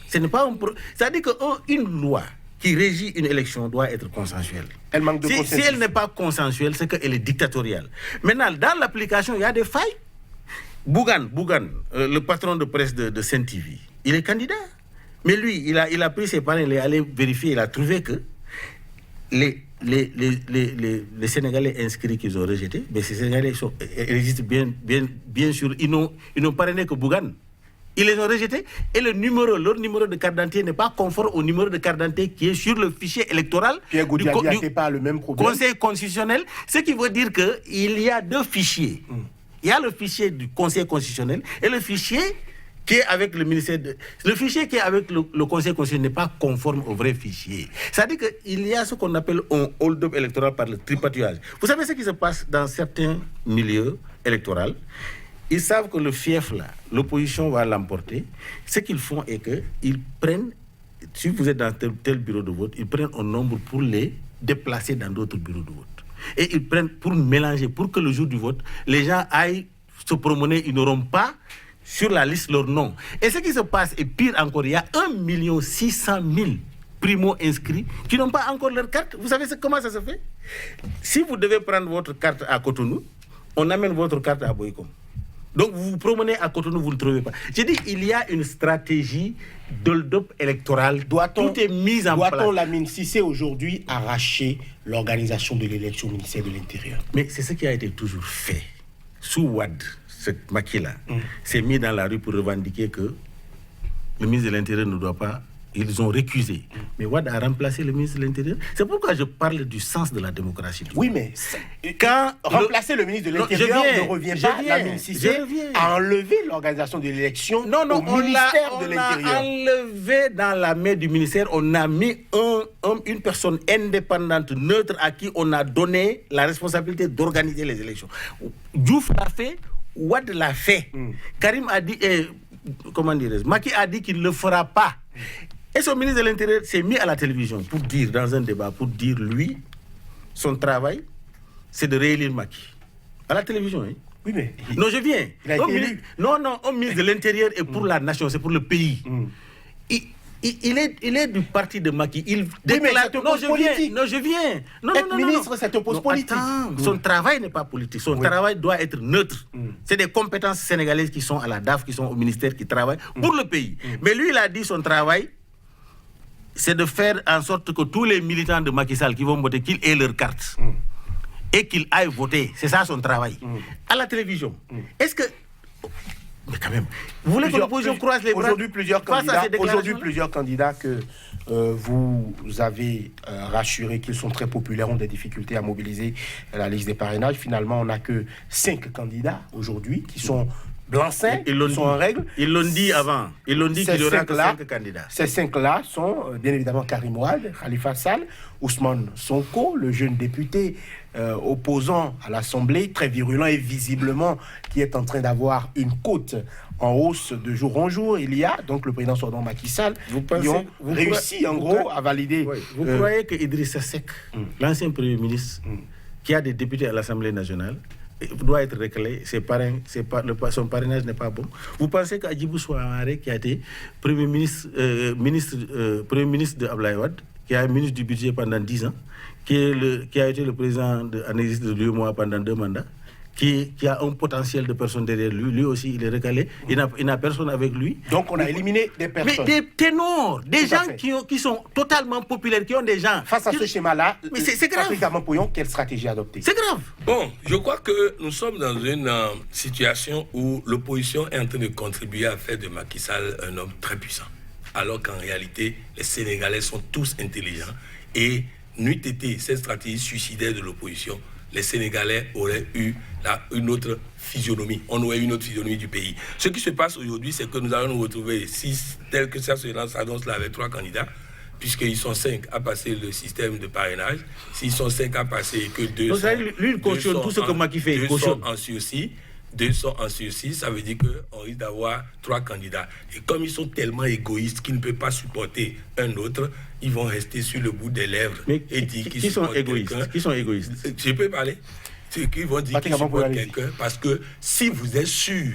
Ce n'est pas c'est-à-dire qu'une loi qui régit une élection doit être consensuelle. Elle manque de consensus. Si elle n'est pas consensuelle, c'est qu'elle est dictatoriale. Maintenant, dans l'application, il y a des failles. Bougan, le patron de presse de Sen-TV, il est candidat. Mais lui, il a pris ses parrains, il est allé vérifier, il a trouvé que les Sénégalais inscrits qu'ils ont rejetés, mais ces Sénégalais existent bien sûr, ils n'ont parrainé que Bougan. Ils les ont rejetés et leur numéro de carte d'identité n'est pas conforme au numéro de carte d'identité qui est sur le fichier électoral du Conseil constitutionnel. Ce qui veut dire qu'il y a deux fichiers. Il y a le fichier du Conseil constitutionnel et le fichier qui est avec le ministère Le fichier qui est avec le Conseil constitutionnel n'est pas conforme au vrai fichier. C'est-à-dire qu'il y a ce qu'on appelle un hold-up électoral par le tripatouillage. Vous savez ce qui se passe dans certains milieux électoraux? Ils savent que le fief, là, l'opposition va l'emporter. Ce qu'ils font est qu'ils prennent, si vous êtes dans tel bureau de vote, ils prennent un nombre pour les déplacer dans d'autres bureaux de vote. Et ils prennent pour mélanger, pour que le jour du vote, les gens aillent se promener, ils n'auront pas sur la liste leur nom. Et ce qui se passe, et pire encore, il y a 1 600 000 primo-inscrits qui n'ont pas encore leur carte. Vous savez comment ça se fait? Si vous devez prendre votre carte à Cotonou, on amène votre carte à Boycom. Donc vous vous promenez à Cotonou, vous ne trouvez pas. J'ai dit, il y a une stratégie d'hold-up électoral. Tout est mis en place. Doit-on, Lamine Cissé, aujourd'hui arracher l'organisation de l'élection au ministère de l'Intérieur? Mais c'est ce qui a été toujours fait. Sous Wade, ce Macky-là, s'est mis dans la rue pour revendiquer que le ministre de l'Intérieur ne doit pas... Ils ont récusé. Mais Wade a remplacé le ministre de l'Intérieur. C'est pourquoi je parle du sens de la démocratie. Oui, mais quand remplacer le ministre de l'Intérieur ne revient pas, Lamine Cissé, à enlever l'organisation de l'élection au ministère de l'Intérieur. On l'a enlevé dans la main du ministère. On a mis une personne indépendante, neutre, à qui on a donné la responsabilité d'organiser les élections. Diouf l'a fait, Wade l'a fait. Karim a dit... Macky a dit qu'il ne le fera pas. Et son ministre de l'Intérieur s'est mis à la télévision pour dire, dans un débat, lui, son travail, c'est de réélire Macky. À la télévision, hein. Oui, mais... Non, je viens. Il a été élu. Un ministre de l'Intérieur est pour la nation, c'est pour le pays. Il est du parti de Macky. Il déclare... Je viens. Être ministre, c'est un poste politique. Son travail n'est pas politique. Son travail doit être neutre. C'est des compétences sénégalaises qui sont à la DAF, qui sont au ministère, qui travaillent pour le pays. Mais lui, il a dit son travail, c'est de faire en sorte que tous les militants de Macky Sall qui vont voter, qu'ils aient leur carte. Et qu'ils aillent voter. C'est ça son travail. À la télévision. Est-ce que... Mais quand même, vous voulez que l'opposition croise les bras? Aujourd'hui, plusieurs candidats que vous avez rassurés qu'ils sont très populaires ont des difficultés à mobiliser la liste des parrainages. Finalement, on n'a que 5 candidats aujourd'hui qui sont blancs-seings, qui sont en règle. Ils l'ont dit avant. Ils l'ont dit qu'il y aura que 5 candidats. Ces 5-là sont bien évidemment Karim Wade, Khalifa Sall, Ousmane Sonko, le jeune député opposant à l'Assemblée, très virulent et visiblement qui est en train d'avoir une cote en hausse de jour en jour. Il y a donc le président sortant Macky Sall qui ont réussi en gros à valider. Vous croyez que Idrissa Seck, l'ancien Premier ministre, qui a des députés à l'Assemblée nationale, doit être recalé, son parrainage n'est pas bon? Vous pensez qu'Adjibou Souamaré, qui a été Premier ministre de Abdoulaye Wade, qui a été ministre du budget pendant 10 ans, qui a été le président de l'UEMOA pendant 2 mandats, qui a un potentiel de personnes derrière lui, lui aussi il est recalé, il n'a personne avec lui. Donc on a éliminé des personnes. Mais des ténors, des gens qui sont totalement populaires, qui ont des gens... Face à ce schéma-là, c'est grave. Patrick Aman-Pouillon, quelle stratégie adopter? C'est grave. Bon, je crois que nous sommes dans une situation où l'opposition est en train de contribuer à faire de Macky Sall un homme très puissant. Alors qu'en réalité, les Sénégalais sont tous intelligents et n'eût été cette stratégie suicidaire de l'opposition, les Sénégalais auraient eu une autre physionomie. On aurait eu une autre physionomie du pays. Ce qui se passe aujourd'hui, c'est que nous allons nous retrouver, tel que ça s'annonce là, avec 3 candidats, puisqu'ils sont 5 à passer le système de parrainage. S'ils sont 5 à passer, que 2 donc, sont... Lui, il cautionne tout ce que Macky fait. 2 sont en sursis. 2 sont en sursis, ça veut dire qu'on risque d'avoir 3 candidats. Et comme ils sont tellement égoïstes qu'ils ne peuvent pas supporter un autre, ils vont rester sur le bout des lèvres et dire qu'ils sont égoïstes. Qui sont égoïstes? Je peux parler. C'est qu'ils vont dire qu'ils supportent quelqu'un parce que si vous êtes sûr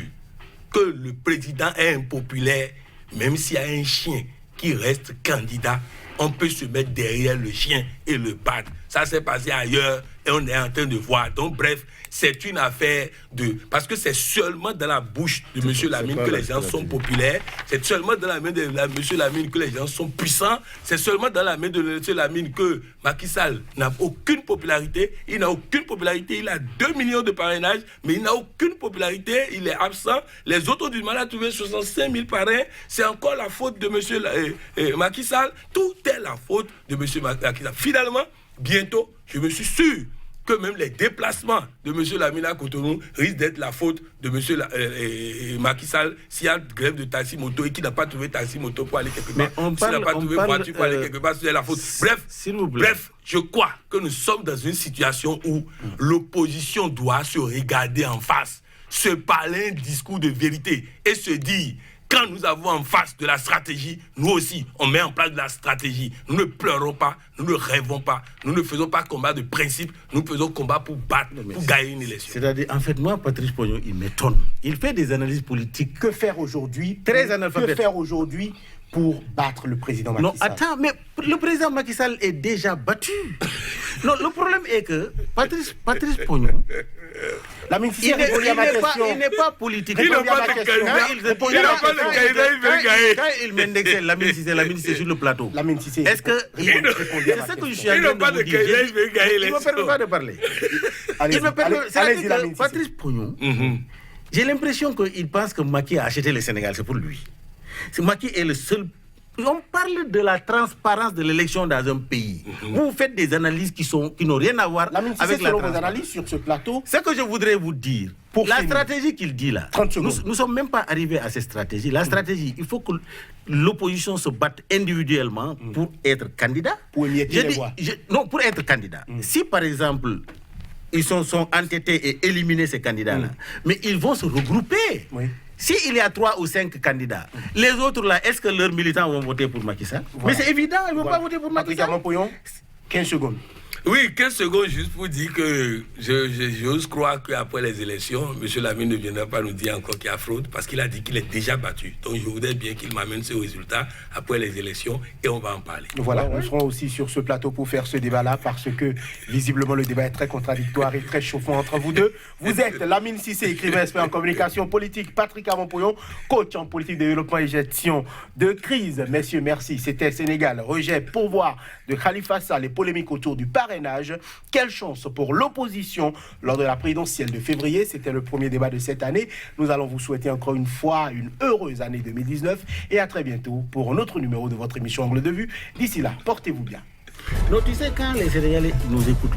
que le président est impopulaire, même s'il y a un chien qui reste candidat, on peut se mettre derrière le chien et le battre. Ça s'est passé ailleurs et on est en train de voir. Donc bref, c'est une affaire de... Parce que c'est seulement dans la bouche de M. Lamine que les gens sont populaires. C'est seulement dans la main de M. Lamine que les gens sont puissants. C'est seulement dans la main de M. Lamine que Macky Sall n'a aucune popularité. Il n'a aucune popularité. Il a 2 millions de parrainages, mais il n'a aucune popularité. Il est absent. Les autres ont du mal à trouver 65 000 parrains. C'est encore la faute de M. Macky Sall. Tout est la faute de M. Macky Sall. Finalement, bientôt, je me suis sûr que même les déplacements de M. Lamine à Cotonou risquent d'être la faute de M. Macky Sall s'il y a grève de taxi moto et qu'il n'a pas trouvé taxi moto pour aller quelque part. S'il n'a pas trouvé voiture pour aller quelque part, c'est la faute. Bref, je crois que nous sommes dans une situation où l'opposition doit se regarder en face, se parler un discours de vérité et se dire... Quand nous avons en face de la stratégie, nous aussi, on met en place de la stratégie. Nous ne pleurons pas, nous ne rêvons pas, nous ne faisons pas combat de principe, nous faisons combat pour battre, pour gagner une élection. C'est-à-dire, en fait, moi, Patrice Pognon, il m'étonne. Il fait des analyses politiques. Que faire aujourd'hui? Très analphabète. Que faire aujourd'hui pour battre le président Macky Sall? Non, attends, mais le président Macky Sall est déjà battu. Non, le problème est que Patrice Pognon... il n'est pas politique. Il n'a pas de candidat. Il n'a pas de candidat, il veut gagner. Quand il m'indexait Lamine Cissé sur le plateau. Lamine Cissé. Est-ce que... C'est ça que je suis en train de vous dire. Il veut gagner. Il ne me permet pas de parler. Il me permet... C'est-à-dire que Patrice Pognon, j'ai l'impression qu'il pense que Macky a acheté le Sénégal. C'est pour lui. Macky est le seul... On parle de la transparence de l'élection dans un pays. Vous faites des analyses qui n'ont rien à voir avec la transparence. Vos analyses sur ce plateau. Ce que je voudrais vous dire, la stratégie qu'il dit là, nous ne sommes même pas arrivés à cette stratégie. La stratégie, il faut que l'opposition se batte individuellement pour être candidat. Pour émietter les voix. Non, pour être candidat. Si par exemple, ils sont entêtés et éliminer ces candidats-là, mais ils vont se regrouper. Oui. S'il y a 3 ou 5 candidats, les autres là, est-ce que leurs militants vont voter pour Macky Sall? Voilà. Mais c'est évident, ils ne vont pas voter pour Macky Sall. Patrick Aman-Pouillon, 15 secondes. Oui, 15 secondes juste pour dire que j'ose croire qu'après les élections, M. Lamine ne viendra pas nous dire encore qu'il y a fraude parce qu'il a dit qu'il est déjà battu. Donc je voudrais bien qu'il m'amène ce résultat après les élections et on va en parler. Voilà, nous serons aussi sur ce plateau pour faire ce débat-là parce que visiblement le débat est très contradictoire et très chauffant entre vous deux. Vous êtes Lamine Cissé, écrivain expert en communication politique, Patrick Avampouillon, coach en politique de développement et gestion de crise. Messieurs, merci. C'était Sénégal, rejet, pourvoi de Khalifa Sall, les polémiques autour du parrainage. Quelle chance pour l'opposition lors de la présidentielle de février. C'était le premier débat de cette année. Nous allons vous souhaiter encore une fois une heureuse année 2019 et à très bientôt pour un autre numéro de votre émission Angle de Vue. D'ici là, portez-vous bien. Non, tu sais, quand les Sénégalais nous écoutent,